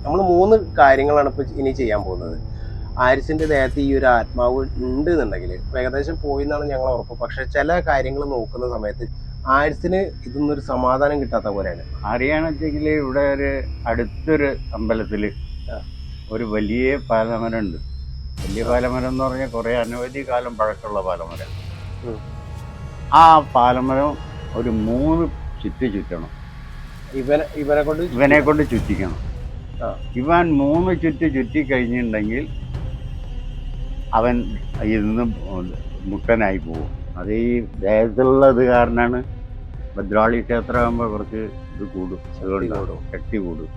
നമ്മൾ 3 കാര്യങ്ങളാണ് ഇപ്പോൾ ഇനി ചെയ്യാൻ പോകുന്നത്. ആരിസിന്റെ ദേഹത്ത് ഈ ഒരു ആത്മാവ് ഉണ്ട് എന്നുണ്ടെങ്കിൽ ഏകദേശം പോയി എന്നാണ് ഞങ്ങൾ ഉറപ്പ്. പക്ഷെ ചില കാര്യങ്ങൾ നോക്കുന്ന സമയത്ത് ആരിസിന് ഇതൊന്നും ഒരു സമാധാനം കിട്ടാത്ത പോലെയാണ്. അറിയാണെച്ചെങ്കിൽ ഇവിടെ ഒരു അടുത്തൊരു അമ്പലത്തിൽ ഒരു വലിയ പാലമരം ഉണ്ട്. വലിയ പാലമരം എന്ന് പറഞ്ഞാൽ കുറേ അനവധി കാലം പഴക്കമുള്ള പാലമരം. ആ പാലമരം ഒരു 3 ചുറ്റണം. ഇവനെ കൊണ്ട് ചുറ്റിക്കണം. ഇവൻ 3 ചുറ്റി കഴിഞ്ഞിട്ടുണ്ടെങ്കിൽ അവൻ ഇന്ന് മുക്തനായി പോകും. അത് ഈ ദേഹത്തുള്ളത് കാരണമാണ്. ഭദ്രകാളി ക്ഷേത്രമാകുമ്പോൾ കുറച്ച് ഇത് കൂടും, ശക്തി കൂടും.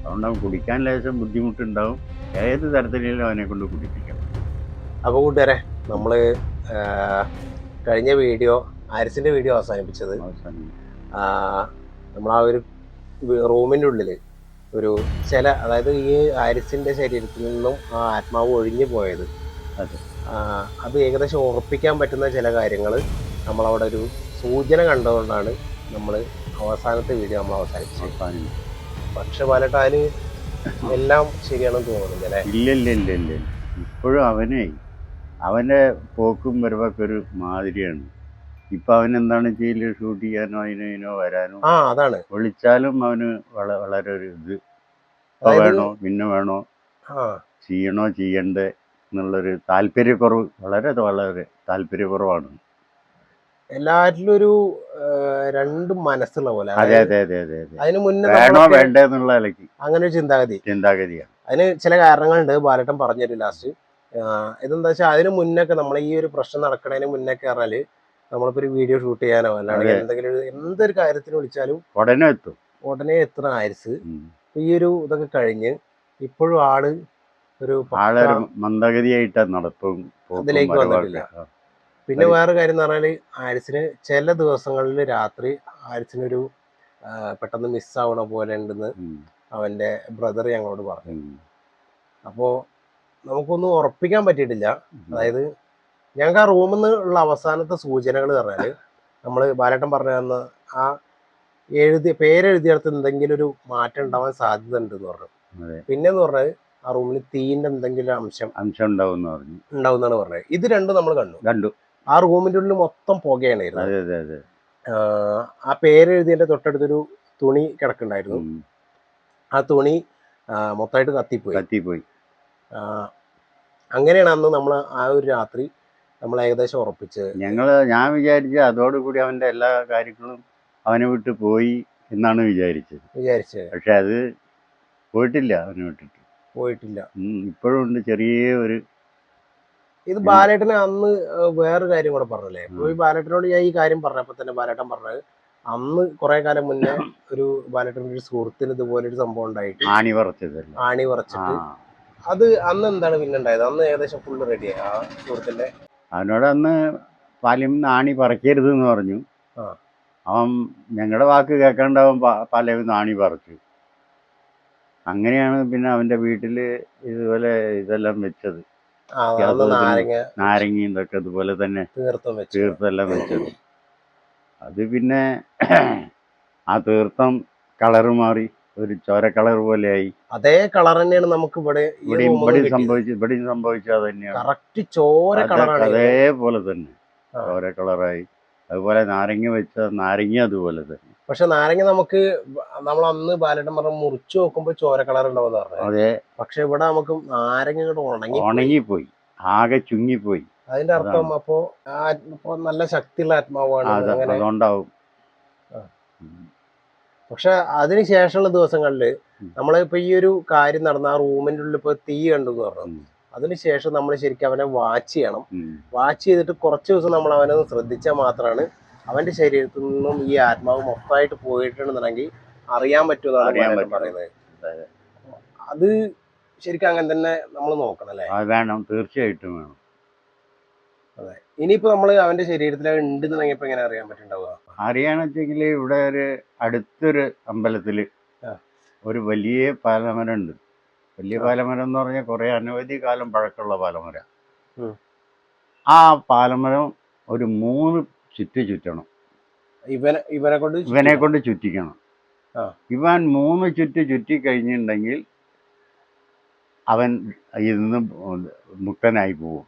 അതുകൊണ്ട് അവൻ കുടിക്കാൻ ലേശം ബുദ്ധിമുട്ടുണ്ടാവും. ഏത് തരത്തിലും അവനെ കൊണ്ട് കുടിപ്പിക്കണം. അപ്പോൾ കൂട്ടുകാരെ, നമ്മൾ കഴിഞ്ഞ വീഡിയോ ആരിസിന്റെ വീഡിയോ അവസാനിപ്പിച്ചത് നമ്മൾ ആ ഒരു റൂമിൻ്റെ ഉള്ളിൽ ഒരു അതായത് ഈ ആരിസിന്റെ ശരീരത്തിൽ നിന്നും ആ ആത്മാവ് ഒഴിഞ്ഞു പോയത്, അത് ഏകദേശം ഉറപ്പിക്കാൻ പറ്റുന്ന ചില കാര്യങ്ങൾ നമ്മളവിടെ ഒരു സൂചന കണ്ടുകൊണ്ടാണ് നമ്മൾ അവസാനത്തെ വീഡിയോ നമ്മൾ അവസാനിപ്പിച്ചത്. പക്ഷെ പലട്ട് അതിന് എല്ലാം ശരിയാണെന്ന് തോന്നുന്നില്ല അല്ലേ? ഇല്ല. ഇപ്പോഴും അവൻ്റെ പോക്കും വരവൊക്കെ ഒരു മാതിരിയാണ്. ഇപ്പൊ അവനെന്താണ് ചെയ്യല്? ഷൂട്ട് ചെയ്യാനോ അതിനോ വരാനോ. അതാണ് വിളിച്ചാലും അവന് വളരെ ഒരു ഇത് വേണോ പിന്നെ വേണോ, ചെയ്യണോ ചെയ്യണ്ടേ എന്നുള്ളൊരു താല്പര്യക്കുറവ്, വളരെ താല്പര്യക്കുറവാണ്. എല്ലാറ്റിലും ഒരു രണ്ടും മനസ്സുള്ള പോലെ. അതെ. അതിന് മുന്നേ വേണോ വേണ്ടേ എന്നുള്ള നിലയ്ക്ക് അങ്ങനെ ഒരു ചിന്താഗതിയാണ്. അതിന് ചില കാരണങ്ങളുണ്ട്. ബാലേട്ടൻ പറഞ്ഞുതരും ലാസ്റ്റ്. ഇതെന്താ വെച്ചാൽ അതിന് മുന്നൊക്കെ നമ്മൾ ഈ ഒരു പ്രശ്നം നടക്കുന്നതിന് മുന്നൊക്കെ പറഞ്ഞാല് നമ്മളിപ്പോ ഒരു വീഡിയോ ഷൂട്ട് ചെയ്യാനോ അല്ലാണ്ട് എന്തെങ്കിലും എന്തൊരു കാര്യത്തിന് വിളിച്ചാലും ഉടനെ എത്തുന്ന ആരിസ് ഈ ഒരു ഇതൊക്കെ കഴിഞ്ഞ് ഇപ്പോഴും ആള് ഒരു മന്ദഗതിയായിട്ട് നടത്തും. അതിലേക്ക് വന്നിട്ടില്ല. പിന്നെ വേറെ കാര്യം എന്ന് പറഞ്ഞാല് ആരിസിന് ചില ദിവസങ്ങളിൽ രാത്രി ആരിസിനൊരു പെട്ടെന്ന് മിസ്സാവണ പോലെ ഉണ്ടെന്ന് അവന്റെ ബ്രദർ ഞങ്ങളോട് പറഞ്ഞു. അപ്പോ നമുക്കൊന്നും ഉറപ്പിക്കാൻ പറ്റിയിട്ടില്ല. അതായത് ഞങ്ങൾക്ക് ആ റൂമിൽ നിന്ന് ഉള്ള അവസാനത്തെ സൂചനകൾ പറഞ്ഞാല് നമ്മള് ബാലേട്ടൻ പറഞ്ഞു തന്ന ആ പേരെഴുതിയെടുത്ത് എന്തെങ്കിലും ഒരു മാറ്റം ഉണ്ടാവാൻ സാധ്യത ഉണ്ടെന്ന് പറഞ്ഞു. പിന്നെന്ന് പറഞ്ഞാൽ ആ റൂമിൽ തീന്റെ എന്തെങ്കിലും അംശം ഉണ്ടാവുന്നാണ് പറഞ്ഞത്. ഇത് രണ്ടും നമ്മൾ കണ്ടു. ആ റൂമിന്റെ ഉള്ളിൽ മൊത്തം പുകയാണായിരുന്നു. ആ പേരെഴുതിയതിന്റെ തൊട്ടടുത്തൊരു തുണി കിടക്കുന്നുണ്ടായിരുന്നു. ആ തുണി മൊത്തമായിട്ട് കത്തിപ്പോയി. അങ്ങനെയാണ് അന്ന് നമ്മൾ ആ ഒരു രാത്രി നമ്മൾ ഏകദേശം ഉറപ്പിച്ചത്. ഞാൻ വിചാരിച്ച അതോടുകൂടി അവന്റെ എല്ലാ കാര്യങ്ങളും അവനെ വിട്ട് പോയി എന്നാണ് വിചാരിച്ചത്. പക്ഷെ അത് പോയിട്ടില്ല. അവനെ വിട്ടിട്ട് പോയിട്ടില്ല. ഇപ്പോഴും ഉണ്ട് ചെറിയ ഒരു ഇത്. ബാലേട്ടന് അന്ന് വേറൊരു കാര്യം കൂടെ പറഞ്ഞല്ലേ. ഈ ബാലേട്ടനോട് ഞാൻ ഈ കാര്യം പറഞ്ഞപ്പോ തന്നെ ബാലേട്ടൻ പറഞ്ഞത് അന്ന് കുറെ കാലം മുന്നേ ഒരു ബാലേട്ടൻ്റെ ഒരു സുഹൃത്തിന് ഇതുപോലെ ഒരു സംഭവം ഉണ്ടായിട്ട് ആണി പറിച്ചിട്ട് അത് അന്ന് എന്താണ് പിന്നെ ഉണ്ടായത്? അന്ന് ഏകദേശം ഫുള്ള് റെഡിയായി ആ സുഹൃത്തിന്റെ. അവനോട് അന്ന് പാലിൽ ആണി പറിക്കരുത് എന്ന് പറഞ്ഞു. അവൻ ഞങ്ങളുടെ വാക്ക് കേൾക്കാണ്ടാവും പലവും ആണി പറിച്ചു. അങ്ങനെയാണ് പിന്നെ അവന്റെ വീട്ടില് ഇതുപോലെ ഇതെല്ലാം വെച്ചത്. നാരങ്ങയും ഇതൊക്കെ അതുപോലെ തന്നെ തീർത്തെല്ലാം വെച്ചത്. അത് പിന്നെ ആ തീർത്ഥം കളറ് മാറി ഒരു ചോര കളർ പോലെയായി. അതേ കളർ തന്നെയാണ് നമുക്ക് ഇവിടെയും സംഭവിച്ചത് തന്നെയാണ്. അതേപോലെ തന്നെ ചോര കളറായി. അതുപോലെ നാരങ്ങ വെച്ച നാരങ്ങ അതുപോലെ തന്നെ. പക്ഷെ നാരങ്ങ നമ്മൾ അന്ന് ബാലേട്ടൻ പറഞ്ഞ മുറിച്ചു നോക്കുമ്പോ ചോര കളർ ഉണ്ടാവുന്ന പറഞ്ഞു. അതെ. പക്ഷെ ഇവിടെ നമുക്ക് നാരങ്ങ ഉണങ്ങിപ്പോയി, ആകെ ചുങ്ങിപ്പോയി. അതിന്റെ അർത്ഥം അപ്പോ നല്ല ശക്തിയുള്ള ആത്മാവാണ്. അതുകൊണ്ടാവും. പക്ഷെ അതിനുശേഷമുള്ള ദിവസങ്ങളില് നമ്മളിപ്പോ ഈ ഒരു കാര്യം നടന്ന ആ റൂമിന്റെ ഉള്ളിൽ ഇപ്പൊ തീ കണ്ടു എന്ന് പറഞ്ഞു. അതിനുശേഷം നമ്മൾ ശരിക്കും അവനെ വാച്ച് ചെയ്യണം. വാച്ച് ചെയ്തിട്ട് കുറച്ച് ദിവസം നമ്മൾ അവനെ ശ്രദ്ധിച്ചാൽ മാത്രമാണ് അവന്റെ ശരീരത്തിൽ നിന്നും ഈ ആത്മാവ് മൊത്തമായിട്ട് പോയിട്ടുണ്ടെന്നുണ്ടെങ്കിൽ അറിയാൻ പറ്റുമെന്നാണ് പറയുന്നത്. അത് ശരിക്കും അങ്ങനെ തന്നെ നമ്മൾ നോക്കണം അല്ലേ? വേണം, തീർച്ചയായിട്ടും വേണം. അതെ. ഇനിയിപ്പോ നമ്മള് അവന്റെ ശരീരത്തിൽ ഉണ്ടെന്നുണ്ടെങ്കിൽ ഇപ്പൊ എങ്ങനെ അറിയാൻ പറ്റുണ്ടാവുക? അറിയാണെച്ചെങ്കിൽ ഇവിടെ ഒരു അടുത്തൊരു അമ്പലത്തില് ഒരു വലിയ പാലമരം ഉണ്ട്. വലിയ പാലമരം എന്ന് പറഞ്ഞാൽ കുറെ അനവധി കാലം പഴക്കമുള്ള പാലമരം. ആ പാലമരം ഒരു 3 ചുറ്റണം. ഇവനെ കൊണ്ട് ചുറ്റിക്കണം. ഇവൻ 3 ചുറ്റി കഴിഞ്ഞിട്ടുണ്ടെങ്കിൽ അവൻ ഇന്ന് മുക്തനായി പോകും.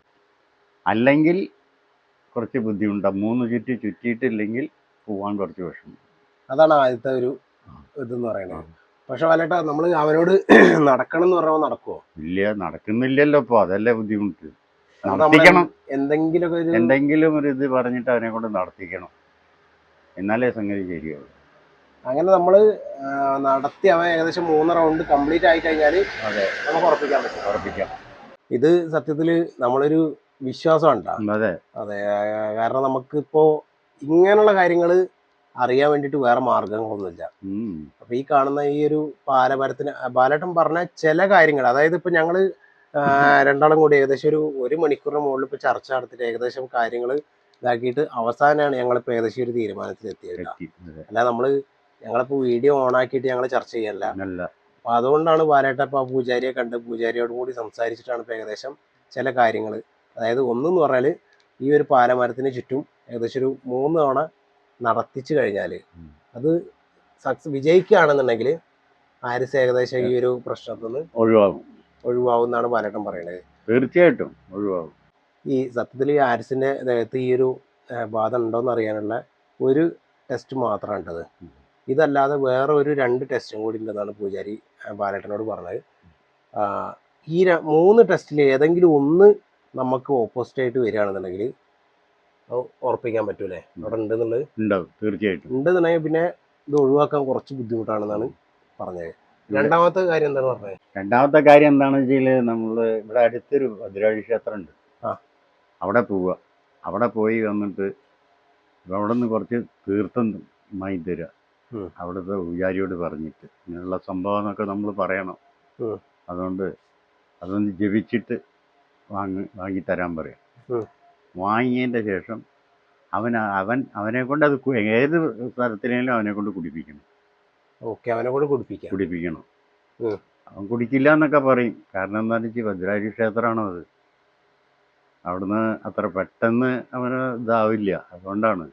അല്ലെങ്കിൽ കുറച്ച് ബുദ്ധിമുട്ടാണ്. 3 ചുറ്റി ചുറ്റിയിട്ടില്ലെങ്കിൽ പോവാൻ കുറച്ച് വിഷമം. അതാണ് ആദ്യത്തെ ഒരു ഇതെന്ന് പറയുന്നത്. പക്ഷെ വല്ലട്ടാ നമ്മൾ അവനോട് നടക്കണം എന്ന് പറഞ്ഞാൽ നടക്കുമോ? ഇല്ല, നടക്കുന്നില്ലല്ലോ. ഇപ്പോൾ അതല്ലേ ബുദ്ധിമുട്ട്. നടത്തിക്കണം. എന്തെങ്കിലും ഒരു ഇത് പറഞ്ഞിട്ട് അവനെ കൊണ്ട് നടത്തിക്കണം, എന്നാലേ സംഗതി ശരിയാവും. അങ്ങനെ നമ്മൾ നടത്തി അവൻ ഏകദേശം 3 റൗണ്ട് കംപ്ലീറ്റ് ആയി കഴിഞ്ഞാൽ അതെ നമുക്ക് ഉറപ്പിക്കാം. ഇത് സത്യത്തിൽ നമ്മളൊരു വിശ്വാസമാണ്. അതെ അതെ, കാരണം നമുക്കിപ്പോ ഇങ്ങനെയുള്ള കാര്യങ്ങൾ അറിയാൻ വേണ്ടിയിട്ട് വേറെ മാർഗങ്ങളൊന്നുമില്ല. അപ്പൊ ഈ കാണുന്ന ഈ ഒരു പാലമരത്തിന് ബാലേട്ടൻ പറഞ്ഞ ചില കാര്യങ്ങൾ, അതായത് ഇപ്പൊ ഞങ്ങള് രണ്ടാളും കൂടി ഏകദേശം ഒരു മണിക്കൂറിന് മുകളിൽ ഇപ്പൊ ചർച്ച നടത്തിയിട്ട് ഏകദേശം കാര്യങ്ങൾ ഇതാക്കിയിട്ട് അവസാനമാണ് ഞങ്ങളിപ്പോ ഏകദേശം ഒരു തീരുമാനത്തിൽ എത്തിയത്. അല്ല ഞങ്ങളിപ്പോ വീഡിയോ ഓൺ ആക്കിയിട്ട് ഞങ്ങൾ ചർച്ച ചെയ്യല്ല. അപ്പൊ അതുകൊണ്ടാണ് ബാലേട്ട ഇപ്പൊ പൂജാരിയെ കണ്ട് പൂജാരിയോട് കൂടി സംസാരിച്ചിട്ടാണ് ഇപ്പൊ ഏകദേശം ചില കാര്യങ്ങൾ, അതായത് ഒന്നെന്ന് പറഞ്ഞാൽ ഈ ഒരു പാലമരത്തിന് ചുറ്റും ഏകദേശം ഒരു 3 തവണ നടത്തിച്ചു കഴിഞ്ഞാൽ അത് വിജയിക്കുകയാണെന്നുണ്ടെങ്കിൽ ആരിസ് ഏകദേശം ഈ ഒരു പ്രശ്നത്തിൽ നിന്ന് ഒഴിവാകും എന്നാണ് ബാലേട്ടൻ പറയുന്നത്. തീർച്ചയായിട്ടും ഒഴിവാകും. ഈ സത്യത്തിൽ ഈ ആരിസിന്റെ ദേഹത്ത് ഈ ഒരു ബാധ ഉണ്ടോയെന്ന് അറിയാനുള്ള ഒരു ടെസ്റ്റ് മാത്രമാണ് ഉണ്ടത്. ഇതല്ലാതെ വേറെ ഒരു 2 ടെസ്റ്റും കൂടി ഉണ്ടെന്നാണ് പൂജാരി ബാലേട്ടനോട് പറഞ്ഞത്. ഈ 3 ടെസ്റ്റിൽ ഏതെങ്കിലും ഒന്ന് നമുക്ക് ഓപ്പോസിറ്റ് ആയിട്ട് വരികയാണെന്നുണ്ടെങ്കിൽ ഉറപ്പിക്കാൻ പറ്റൂലേ അവിടെ ഉണ്ടെന്നുള്ളത്? തീർച്ചയായിട്ടും ഉണ്ടെന്നുണ്ടെങ്കിൽ പിന്നെ ഇത് ഒഴിവാക്കാൻ കുറച്ച് ബുദ്ധിമുട്ടാണെന്നാണ് പറഞ്ഞത്. രണ്ടാമത്തെ കാര്യം എന്താണ് പറഞ്ഞത്? രണ്ടാമത്തെ കാര്യം എന്താണെന്ന് വെച്ചാൽ നമ്മൾ ഇവിടെ അടുത്തൊരു ഭദ്രകാളി ക്ഷേത്രം ഉണ്ട്. അവിടെ പോവുക. അവിടെ പോയി വന്നിട്ട് അവിടെ നിന്ന് കുറച്ച് തീർത്ഥം മായി തരിക. അവിടുത്തെ പൂജാരിയോട് പറഞ്ഞിട്ട് ഇങ്ങനെയുള്ള സംഭവം എന്നൊക്കെ നമ്മൾ പറയണം. അതുകൊണ്ട് അതൊന്ന് ജപിച്ചിട്ട് വാങ്ങിത്തരാൻ പറയാം. വാങ്ങിയതിൻ്റെ ശേഷം അവനെ കൊണ്ട് അത് ഏത് സ്ഥലത്തിനേലും അവനെ കൊണ്ട് കുടിപ്പിക്കണം. കുടിപ്പിക്കണം. അവൻ കുടിക്കില്ല എന്നൊക്കെ പറയും. കാരണം എന്താണെന്ന് വെച്ചാൽ ഭദ്രകാളി ക്ഷേത്രമാണോ അത്. അവിടുന്ന് അത്ര പെട്ടെന്ന് അവന് ഇതാവില്ല. അതുകൊണ്ടാണ്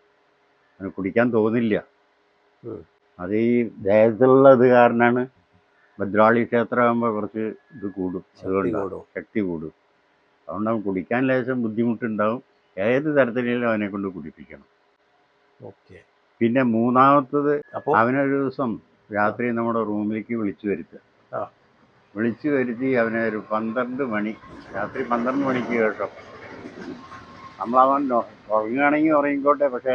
അവന് കുടിക്കാൻ തോന്നില്ല. അത് ഈ ദേശത്തുള്ള ഇത് കാരണമാണ്. ഭദ്രകാളി ക്ഷേത്രമാകുമ്പോൾ കുറച്ച് ഇത് കൂടും, അതുകൊണ്ട് ശക്തി കൂടും. അതുകൊണ്ട് അവൻ കുടിക്കാൻ ലേശം ബുദ്ധിമുട്ടുണ്ടാവും. ഏത് തരത്തിലും അവനെ കൊണ്ട് കുടിപ്പിക്കണം. പിന്നെ മൂന്നാമത്തത്, അവനൊരു ദിവസം രാത്രി നമ്മുടെ റൂമിലേക്ക് വിളിച്ചു വരുത്തി അവനെ ഒരു 12 മണി, രാത്രി 12 മണിക്ക് ശേഷം അവൻ ഉറങ്ങുകയാണെങ്കിൽ ഉറങ്ങിക്കോട്ടെ. പക്ഷേ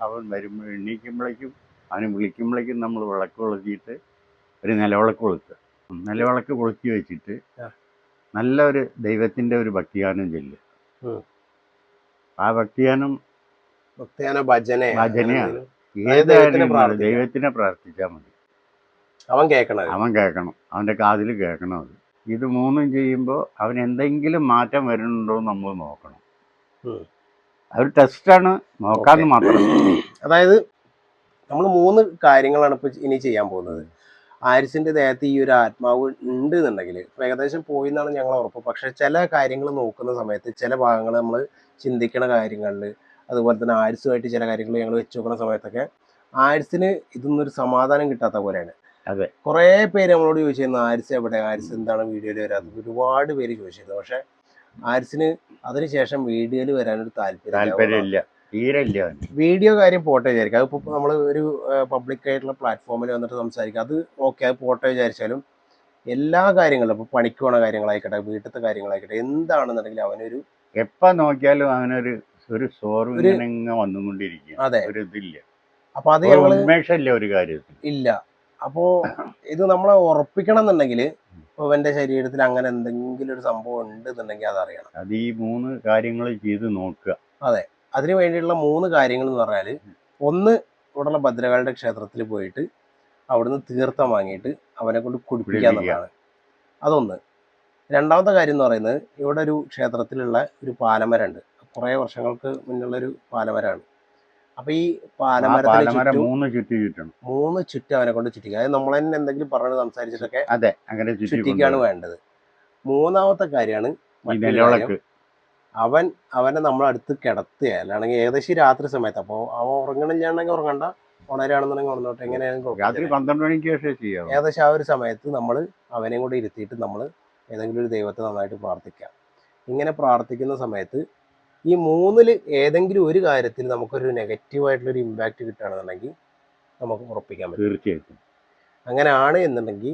അവൻ വരുമ്പോൾ എണീക്കുമ്പോഴേക്കും അവനെ വിളിക്കുമ്പോഴേക്കും നമ്മൾ വിളക്ക് കൊളുത്തിയിട്ട് ഒരു നിലവിളക്ക് കൊളുത്തി വെച്ചിട്ട് നല്ലൊരു ദൈവത്തിൻ്റെ ഒരു ഭക്തിഗാനം ചൊല്ലുക. ആ ഭജനയാണ്. ഏതായാലും ദൈവത്തിനെ പ്രാർത്ഥിച്ചാൽ മതി. അവൻ കേൾക്കണം, അവൻ്റെ കാതിൽ കേൾക്കണം. അത് ഇത് 3 ചെയ്യുമ്പോൾ അവൻ എന്തെങ്കിലും മാറ്റം വരുന്നുണ്ടോ എന്ന് നമ്മൾ നോക്കണം. അതൊരു ടെസ്റ്റാണ്, നോക്കാന്ന് മാത്രം. അതായത് നമ്മൾ 3 കാര്യങ്ങളാണ് ഇപ്പൊ ഇനി ചെയ്യാൻ പോകുന്നത്. ആരിസിന്റെ ദേഹത്ത് ഈ ഒരു ആത്മാവ് ഉണ്ട് എന്നുണ്ടെങ്കിൽ ഏകദേശം പോയി എന്നാണ് ഞങ്ങൾ ഉറപ്പ്. പക്ഷെ ചില കാര്യങ്ങൾ നോക്കുന്ന സമയത്ത് ചില ഭാഗങ്ങൾ നമ്മൾ ചിന്തിക്കുന്ന കാര്യങ്ങളിൽ, അതുപോലെ തന്നെ ആരിസുമായിട്ട് ചില കാര്യങ്ങൾ ഞങ്ങൾ വെച്ച് നോക്കുന്ന സമയത്തൊക്കെ ആരിസിന് ഇതൊന്നൊരു സമാധാനം കിട്ടാത്ത പോലെയാണ്. അതെ, കുറേ പേര് നമ്മളോട് ചോദിച്ചിരുന്നു ആരിസ് എവിടെ, ആരിസ് എന്താണ് വീഡിയോയിൽ വരാത്തത്, ഒരുപാട് പേര് ചോദിച്ചിരുന്നു. പക്ഷെ ആരിസിന് അതിനുശേഷം വീഡിയോയിൽ വരാനൊരു താല്പര്യമില്ല. വീഡിയോ കാര്യം പോട്ടെ വിചാരിക്കുക. അതിപ്പോൾ നമ്മൾ ഒരു പബ്ലിക് ആയിട്ടുള്ള പ്ലാറ്റ്ഫോമിൽ വന്നിട്ട് സംസാരിക്കുക, അത് ഓക്കെ, അത് പോട്ടെ വിചാരിച്ചാലും എല്ലാ കാര്യങ്ങളും ഇപ്പോൾ പണിക്ക് പോണ കാര്യങ്ങളായിക്കോട്ടെ, വീട്ടിലത്തെ കാര്യങ്ങളായിക്കോട്ടെ, എന്താണെന്നുണ്ടെങ്കിൽ അവനൊരു എപ്പോൾ നോക്കിയാലും അവനൊരു വന്നുകൊണ്ടിരിക്കും. അതെ, അപ്പൊ അത് ഒരു കാര്യത്തിൽ ഇല്ല. അപ്പോ ഇത് നമ്മളെ ഉറപ്പിക്കണം എന്നുണ്ടെങ്കിൽ അവന്റെ ശരീരത്തിൽ അങ്ങനെ എന്തെങ്കിലും ഒരു സംഭവം ഉണ്ട് എന്നുണ്ടെങ്കിൽ അതറിയണം. അത് ഈ 3 കാര്യങ്ങൾ ചെയ്ത് നോക്കുക. അതെ, അതിനു വേണ്ടിയിട്ടുള്ള 3 കാര്യങ്ങൾ എന്ന് പറഞ്ഞാൽ, ഒന്ന് ഇവിടെയുള്ള ഭദ്രകാളിയുടെ ക്ഷേത്രത്തിൽ പോയിട്ട് അവിടുന്ന് തീർത്ഥം വാങ്ങിയിട്ട് അവനെ കൊണ്ട് കുടിപ്പിക്കാന്നുള്ളതാണ്. അതൊന്ന്. രണ്ടാമത്തെ കാര്യം എന്ന് പറയുന്നത്, ഇവിടെ ഒരു ക്ഷേത്രത്തിലുള്ള ഒരു പാലമരമുണ്ട്. കുറേ വർഷങ്ങൾക്ക് മുന്നുള്ളൊരു പാലമരമാണ്. അപ്പൊ ഈ പാലമരത്തിന് 3 ചുറ്റും അവനെ കൊണ്ട് ചുറ്റിക്കുക. അതായത് നമ്മൾ തന്നെ എന്തെങ്കിലും പറഞ്ഞ് സംസാരിച്ചിട്ടൊക്കെ ചുറ്റിക്കാണ് വേണ്ടത്. മൂന്നാമത്തെ കാര്യമാണ് അവനെ നമ്മളടുത്ത് കിടത്തുക, അല്ലാണെങ്കിൽ ഏകദേശം രാത്രി സമയത്ത്. അപ്പോൾ അവൻ ഉറങ്ങണില്ലാണെങ്കിൽ ഉറങ്ങണ്ട, ഉണരാണെന്നുണ്ടെങ്കിൽ ഉണർന്നോട്ടെ, എങ്ങനെയാണെങ്കിലും രാത്രി 12 മണിക്ക് ശേഷം ചെയ്യാം. ഏകദേശം ആ ഒരു സമയത്ത് നമ്മൾ അവനെയും കൂടെ ഇരുത്തിയിട്ട് നമ്മൾ ഏതെങ്കിലും ഒരു ദൈവത്തെ നന്നായിട്ട് പ്രാർത്ഥിക്കാം. ഇങ്ങനെ പ്രാർത്ഥിക്കുന്ന സമയത്ത് ഈ മൂന്നിൽ ഏതെങ്കിലും ഒരു കാര്യത്തിൽ നമുക്കൊരു നെഗറ്റീവായിട്ടുള്ളൊരു ഇമ്പാക്റ്റ് കിട്ടുകയാണെന്നുണ്ടെങ്കിൽ നമുക്ക് ഉറപ്പിക്കാൻ പറ്റും. തീർച്ചയായിട്ടും അങ്ങനെയാണ് എന്നുണ്ടെങ്കിൽ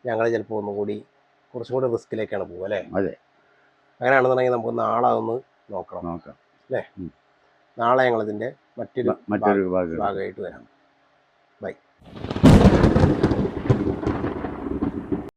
ഞങ്ങൾ ചിലപ്പോൾ ഒന്നുകൂടി കുറച്ചും കൂടി റിസ്കിലേക്കാണ് പോകുക അല്ലേ? അതെ. അങ്ങനെയാണെന്നുണ്ടെങ്കിൽ നമുക്ക് നാളെ ഒന്ന് നോക്കാം അല്ലേ? നാളെ ഞങ്ങളിതിൻ്റെ മറ്റൊരു ഭാഗമായിട്ട് ഭാഗമായിട്ട് വരാം. ബൈ.